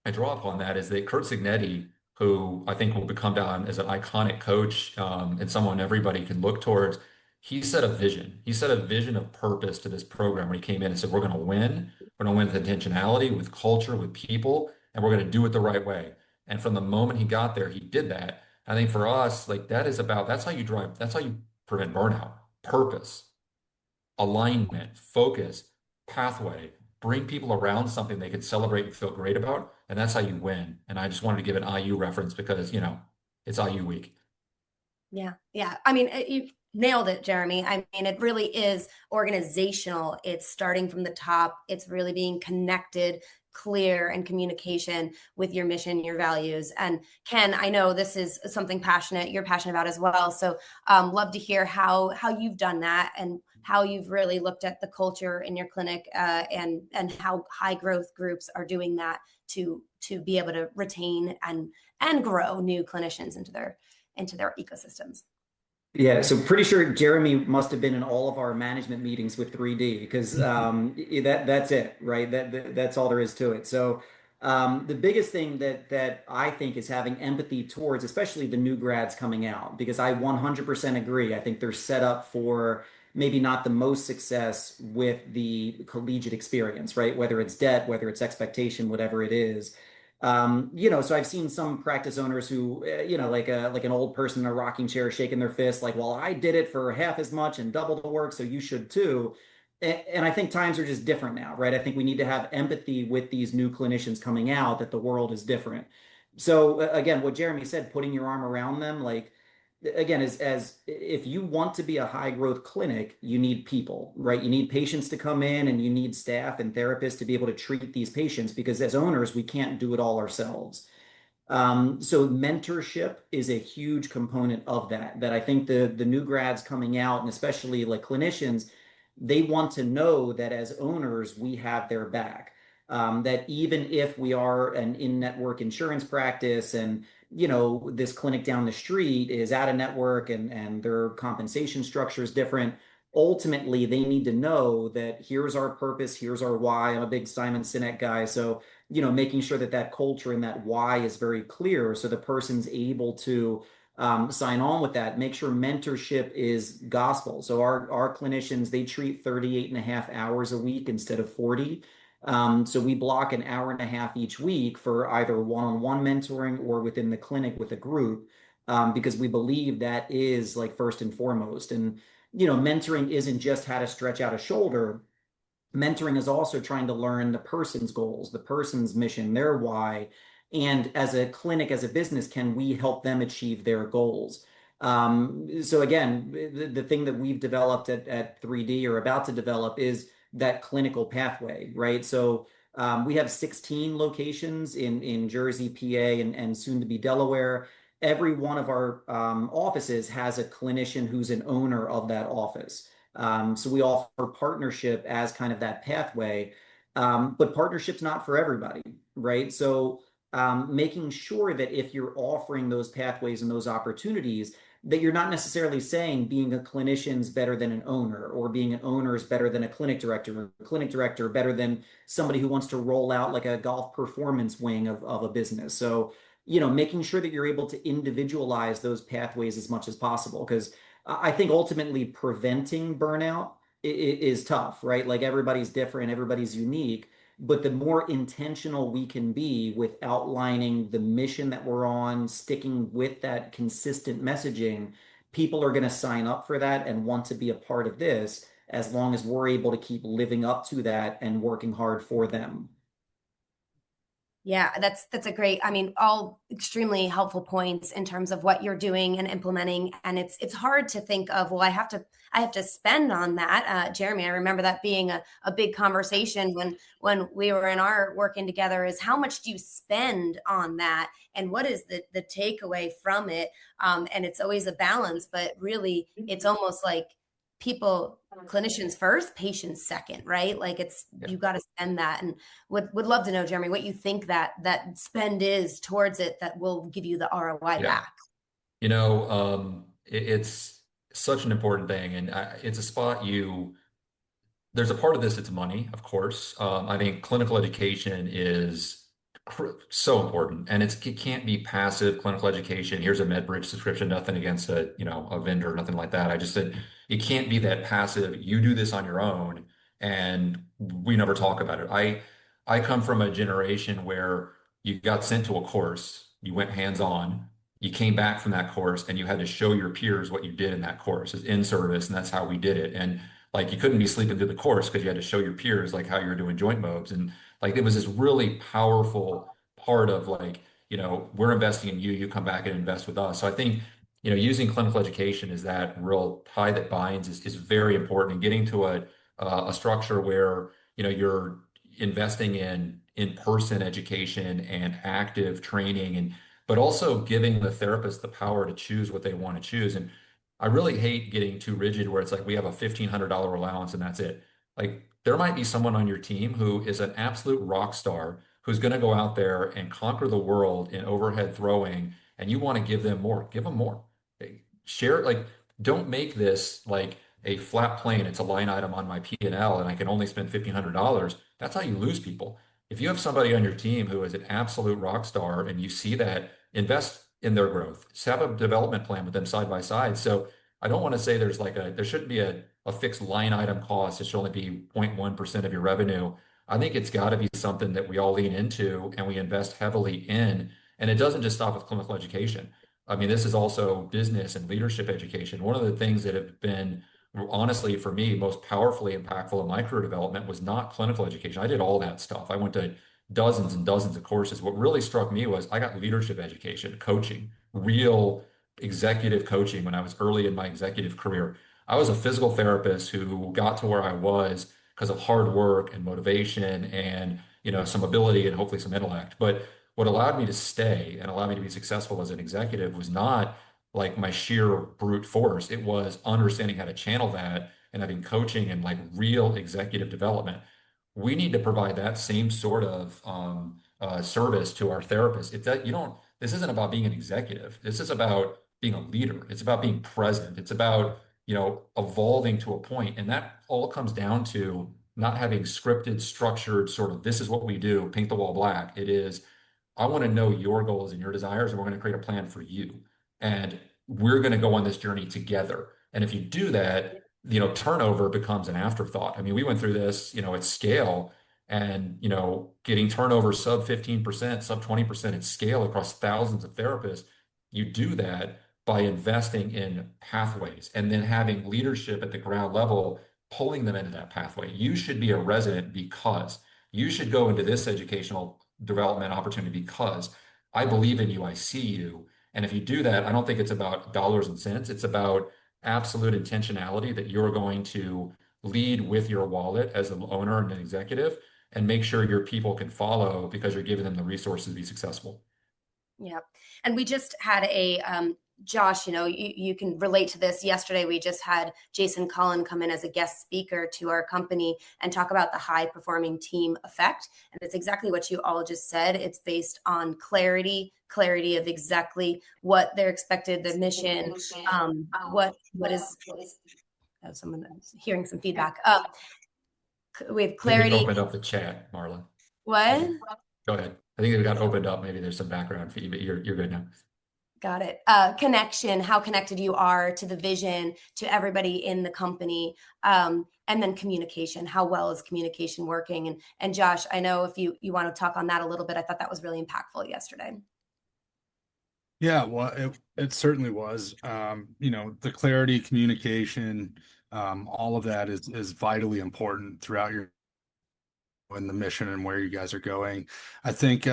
I draw upon that is that Kurt Signetti, who I think will become down as an iconic coach, and someone everybody can look towards, he set a vision. He set a vision of purpose to this program when he came in and said, we're going to win. We're going to win with intentionality, with culture, with people, and we're going to do it the right way. And from the moment he got there, he did that. I think for us, like that's how you drive, that's how you prevent burnout. Purpose, alignment, focus, pathway, bring people around something they can celebrate and feel great about, and that's how you win. And I just wanted to give an IU reference because, it's IU week. Yeah. Yeah. I mean, you nailed it, Jeremy. I mean, it really is organizational. It's starting from the top. It's really being connected, clear, and communication with your mission, your values. And Ken, I know this is something you're passionate about as well. So love to hear how you've done that and how you've really looked at the culture in your clinic, and how high growth groups are doing that to be able to retain and grow new clinicians into their ecosystems. Yeah, so pretty sure Jeremy must have been in all of our management meetings with 3D because that's it, right? That's all there is to it. So the biggest thing that I think is having empathy towards, especially the new grads coming out, because I 100% agree. I think they're set up for maybe not the most success with the collegiate experience, right? Whether it's debt, whether it's expectation, whatever it is. So I've seen some practice owners who, like an old person in a rocking chair shaking their fist, like, well, I did it for half as much and double the work, so you should too. And I think times are just different now, right? I think we need to have empathy with these new clinicians coming out that the world is different. So again, what Jeremy said, putting your arm around them, like, again, as if you want to be a high growth clinic, you need people, right? You need patients to come in and you need staff and therapists to be able to treat these patients because as owners, we can't do it all ourselves. So mentorship is a huge component of that I think the new grads coming out and especially like clinicians, they want to know that as owners, we have their back. That even if we are an in-network insurance practice and this clinic down the street is out of network and their compensation structure is different, ultimately they need to know that here's our purpose, here's our why. I'm a big Simon Sinek guy, so making sure that culture and that why is very clear so the person's able to sign on with that. Make sure mentorship is gospel. So our clinicians, they treat 38 and a half hours a week instead of 40. So we block an hour and a half each week for either one-on-one mentoring or within the clinic with a group, because we believe that is like first and foremost. And, mentoring isn't just how to stretch out a shoulder. Mentoring is also trying to learn the person's goals, the person's mission, their why. And as a clinic, as a business, can we help them achieve their goals? So again, the thing that we've developed at 3D or about to develop is that clinical pathway, right? So we have 16 locations in Jersey, PA, and soon to be Delaware. Every one of our offices has a clinician who's an owner of that office. So we offer partnership as kind of that pathway, but partnership's not for everybody, right? So making sure that if you're offering those pathways and those opportunities, that you're not necessarily saying being a clinician's better than an owner, or being an owner is better than a clinic director, or a clinic director better than somebody who wants to roll out like a golf performance wing of a business. So, making sure that you're able to individualize those pathways as much as possible, because I think ultimately preventing burnout is tough, right? Like everybody's different, everybody's unique, but the more intentional we can be with outlining the mission that we're on, sticking with that consistent messaging, people are going to sign up for that and want to be a part of this, as long as we're able to keep living up to that and working hard for them. Yeah, that's a great, I mean, all extremely helpful points in terms of what you're doing and implementing. And it's hard to think of, well, I have to spend on that. Jeremy, I remember that being a big conversation when we were in our working together, is how much do you spend on that? And what is the takeaway from it? And it's always a balance, but really it's almost like clinicians first, patients second, right? Like you got to spend that. And would love to know, Jeremy, what you think that spend is towards it that will give you the ROI back. It's such an important thing, and it's a spot there's a part of this, it's money, of course. I think clinical education is so important, and it can't be passive clinical education. Here's a MedBridge subscription, nothing against a vendor, nothing like that. I just said it can't be that passive. You do this on your own, and we never talk about it. I come from a generation where you got sent to a course, you went hands-on, you came back from that course, and you had to show your peers what you did in that course. It's in service, and that's how we did it. And like you couldn't be sleeping through the course because you had to show your peers like how you're doing joint mobs. And like it was this really powerful part of like, we're investing in you, you come back and invest with us. So I think, using clinical education is that real tie that binds is very important. And getting to a structure where, you're investing in-person education and active training, but also giving the therapist the power to choose what they want to choose. And I really hate getting too rigid where it's like we have a $1,500 allowance and that's it. Like there might be someone on your team who is an absolute rock star who's going to go out there and conquer the world in overhead throwing, and you want to give them more, give them more. Share, like, don't make this like a flat plane. It's a line item on my P&L and I can only spend $1,500. That's how you lose people. If you have somebody on your team who is an absolute rock star and you see that, invest in their growth. Just have a development plan with them side by side. So I don't want to say there shouldn't be a fixed line item cost. It should only be 0.1% of your revenue. I think it's got to be something that we all lean into and we invest heavily in. And it doesn't just stop with clinical education. I mean, this is also business and leadership education. One of the things that have been, honestly, for me, most powerfully impactful in my career development was not clinical education. I did all that stuff. I went to dozens and dozens of courses. What really struck me was I got leadership education, coaching, real executive coaching when I was early in my executive career. I was a physical therapist who got to where I was because of hard work and motivation and, some ability and hopefully some intellect. But what allowed me to stay and allowed me to be successful as an executive was not like my sheer brute force. It was understanding how to channel that and having coaching and like real executive development. We need to provide that same sort of service to our therapists. It's that this isn't about being an executive. This is about being a leader. It's about being present. It's about, evolving to a point. And that all comes down to not having scripted, structured sort of, this is what we do, paint the wall black. It is, I want to know your goals and your desires, and we're going to create a plan for you. And we're going to go on this journey together. And if you do that, turnover becomes an afterthought. I mean, we went through this, at scale, and, getting turnover sub 15%, sub 20% at scale across thousands of therapists. You do that by investing in pathways and then having leadership at the ground level pulling them into that pathway. You should be a resident because you should go into this educational development opportunity because I believe in you, I see you. And if you do that, I don't think it's about dollars and cents. It's about absolute intentionality that you're going to lead with your wallet as an owner and an executive and make sure your people can follow because you're giving them the resources to be successful. Yeah. And we just had Josh, you can relate to this. Yesterday, we just had Jason Cullen come in as a guest speaker to our company and talk about the high performing team effect. And it's exactly what you all just said. It's based on clarity of exactly what they're expected, the mission, what is, oh, someone hearing some feedback. We have clarity. I think we opened up the chat, Marla. What? Go ahead. I think it got opened up. Maybe there's some background feed, but you're good now. Got it. Connection, how connected you are to the vision, to everybody in the company, and then communication. How well is communication working? And Josh, I know if you want to talk on that a little bit, I thought that was really impactful yesterday. Yeah, well, it certainly was. The clarity, communication, all of that is vitally important throughout your and the mission and where you guys are going. I think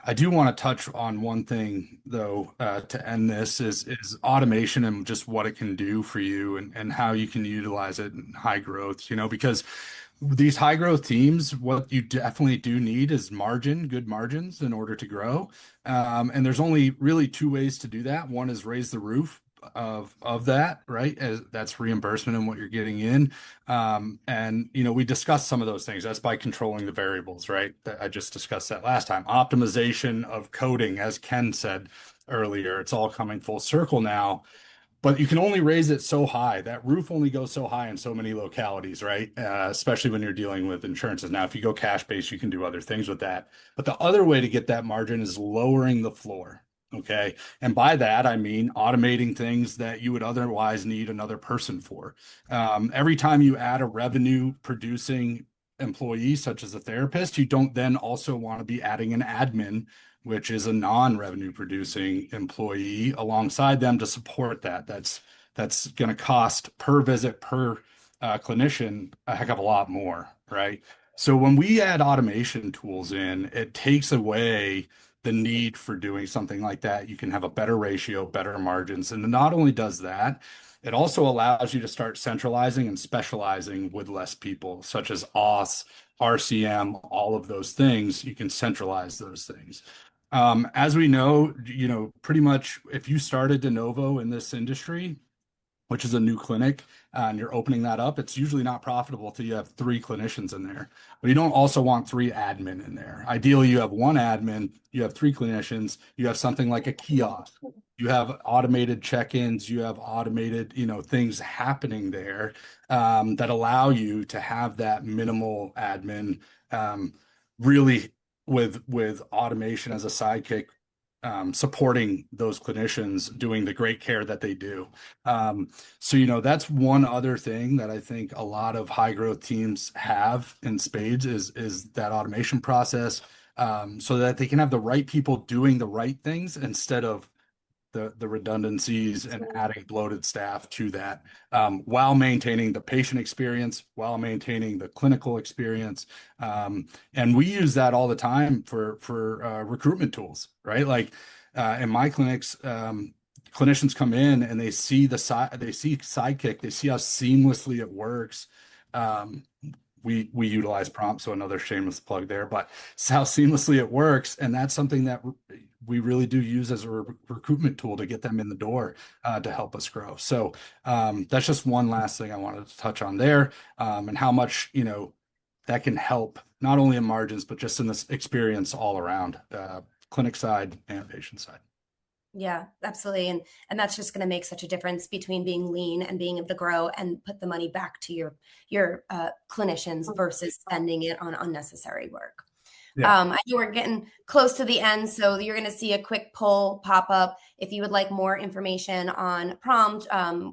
I do want to touch on one thing though to end this is automation and just what it can do for you and how you can utilize it in high growth, because these high growth teams, what you definitely do need is good margins in order to grow. And there's only really two ways to do that. One is raise the roof of that, right? As that's reimbursement and what you're getting in. And we discussed some of those things. That's by controlling the variables, right? I just discussed that last time. Optimization of coding, as Ken said earlier, it's all coming full circle now. But you can only raise it so high. That roof only goes so high in so many localities, right? Especially when you're dealing with insurances. Now, if you go cash-based, you can do other things with that. But the other way to get that margin is lowering the floor. Okay. And by that, I mean automating things that you would otherwise need another person for. Every time you add a revenue producing employee, such as a therapist, you don't then also want to be adding an admin, which is a non-revenue producing employee alongside them to support that. That's going to cost per visit, per clinician, a heck of a lot more, right? So when we add automation tools in, it takes away the need for doing something like that. You can have a better ratio, better margins. And not only does that, it also allows you to start centralizing and specializing with less people, such as auths, RCM, all of those things. You can centralize those things. As we know, pretty much if you started de novo in this industry, which is a new clinic, and you're opening that up, it's usually not profitable till you have 3 clinicians in there. But you don't also want 3 admin in there. Ideally, you have 1 admin, you have 3 clinicians, you have something like a kiosk, you have automated check-ins, you have automated, things happening there that allow you to have that minimal admin, really with automation as a sidekick, supporting those clinicians doing the great care that they do. So, that's one other thing that I think a lot of high growth teams have in spades is that automation process, so that they can have the right people doing the right things instead of the redundancies and adding bloated staff to that, while maintaining the patient experience, while maintaining the clinical experience. And we use that all the time for recruitment tools, right? Like in my clinics, clinicians come in and they see Sidekick, they see how seamlessly it works. We utilize Prompt, so another shameless plug there, but it's how seamlessly it works. And that's something that we really do use as a recruitment tool to get them in the door, to help us grow. So that's just one last thing I wanted to touch on there, and how much, that can help not only in margins, but just in this experience all around, clinic side and patient side. Yeah, absolutely. And that's just going to make such a difference between being lean and being able to grow and put the money back to your clinicians versus spending it on unnecessary work. Yeah. I know we're getting close to the end, so you're going to see a quick poll pop up. If you would like more information on prompt,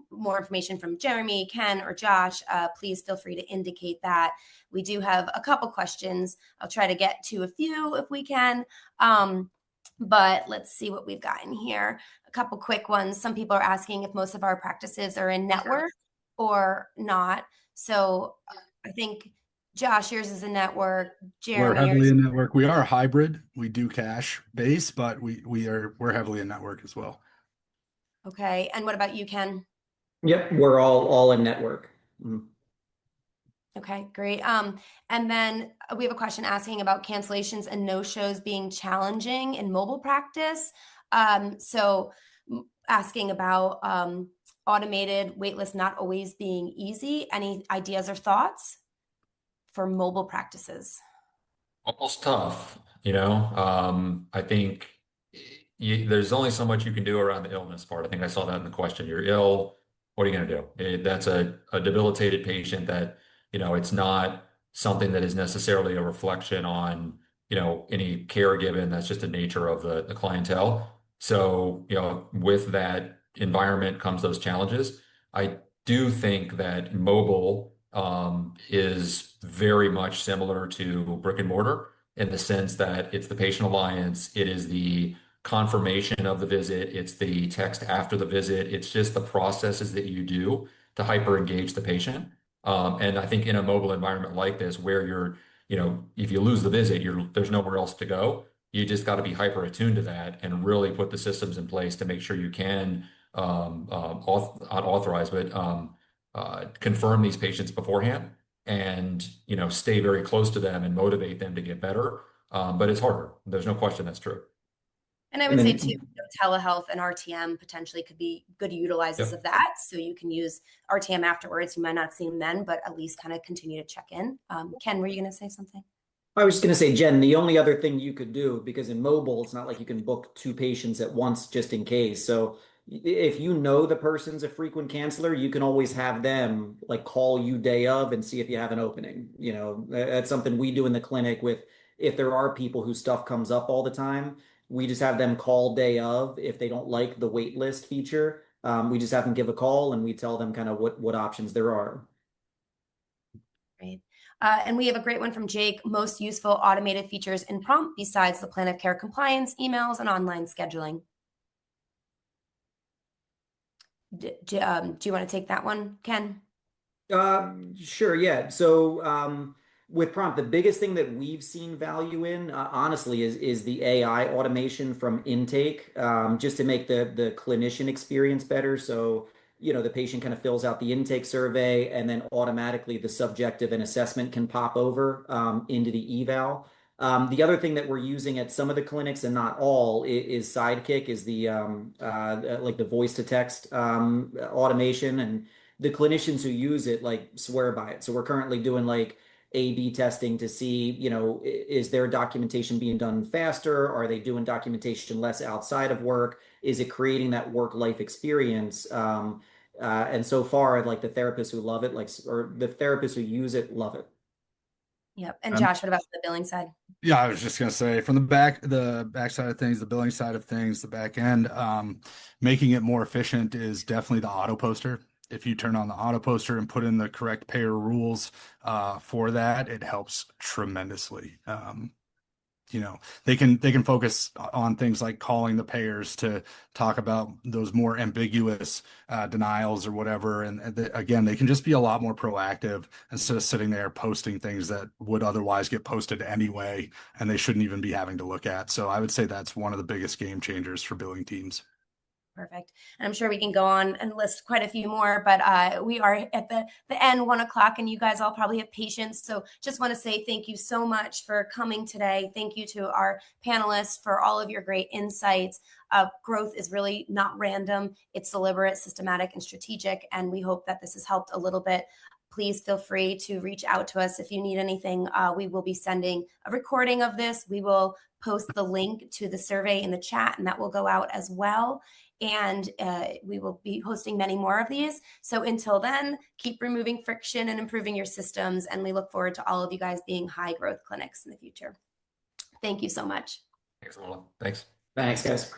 more information from Jeremy, Ken, or Josh, please feel free to indicate that. We do have a couple questions. I'll try to get to a few if we can. But let's see what we've got in here. A couple quick ones. Some people are asking if most of our practices are in network or not. So I think Josh, yours is a network. We're Jeremy, heavily yours. in network. We are hybrid. We do cash base, but we're heavily in network as well. Okay. And what about you, Ken? Yep, we're all in network. Mhm. Okay, great. And then we have a question asking about cancellations and no-shows being challenging in mobile practice. Asking about automated waitlist not always being easy. Any ideas or thoughts for mobile practices? Almost tough, you know. I think there's only so much you can do around the illness part. I think I saw that in the question. You're ill, what are you going to do? That's a debilitated patient that, it's not something that is necessarily a reflection on, any care given. That's just the nature of the clientele. So, with that environment comes those challenges. I do think that mobile is very much similar to brick and mortar in the sense that it's the patient alliance, it is the confirmation of the visit, it's the text after the visit, it's just the processes that you do to hyper engage the patient. And I think in a mobile environment like this, where if you lose the visit, there's nowhere else to go. You just got to be hyper attuned to that and really put the systems in place to make sure you can not authorize, but confirm these patients beforehand and stay very close to them and motivate them to get better. But it's harder. There's no question that's true. And I And would say too, then, telehealth and RTM potentially could be good utilizers of Yep. that. So you can use RTM afterwards. You might not have seen them then, but at least kind of continue to check in. Ken, were you going to say something? I was just going to say, Jen, the only other thing you could do, because in mobile, it's not like you can book two patients at once just in case. So if you know the person's a frequent canceller, you can always have them like call you day of and see if you have an opening. That's something we do in the clinic with if there are people whose stuff comes up all the time, we just have them call day of. If they don't like the wait list feature, we just have them give a call and we tell them kind of what options there are. Great. And we have a great one from Jake. Most useful automated features in prompt besides the plan of care compliance, emails, and online scheduling. Do you want to take that one, Ken? Sure, yeah. So with prompt, the biggest thing that we've seen value in, honestly, is the AI automation from intake, just to make the clinician experience better. So, the patient kind of fills out the intake survey, and then automatically the subjective and assessment can pop over into the eval. The other thing that we're using at some of the clinics and not all is Sidekick, is the like the voice to text automation, and the clinicians who use it like swear by it. So we're currently doing like A/B testing to see, is their documentation being done faster? Are they doing documentation less outside of work? Is it creating that work-life experience? And so far, like the therapists who love it, or the therapists who use it, love it. Yep. And Josh, what about the billing side? Yeah, I was just gonna say from the back side of things, the billing side of things, the back end, making it more efficient is definitely the auto poster. If you turn on the auto poster and put in the correct payer rules for that, it helps tremendously. They can focus on things like calling the payers to talk about those more ambiguous denials or whatever. And again, they can just be a lot more proactive instead of sitting there posting things that would otherwise get posted anyway, and they shouldn't even be having to look at. So I would say that's one of the biggest game changers for billing teams. Perfect. And I'm sure we can go on and list quite a few more, but we are at the end, 1 o'clock, and you guys all probably have patience. So just want to say thank you so much for coming today. Thank you to our panelists for all of your great insights. Growth is really not random. It's deliberate, systematic, and strategic. And we hope that this has helped a little bit. Please feel free to reach out to us if you need anything. We will be sending a recording of this. We will post the link to the survey in the chat, and that will go out as well. And we will be hosting many more of these. So until then, keep removing friction and improving your systems. And we look forward to all of you guys being high growth clinics in the future. Thank you so much. Thanks, Lola. Thanks. Thanks, guys.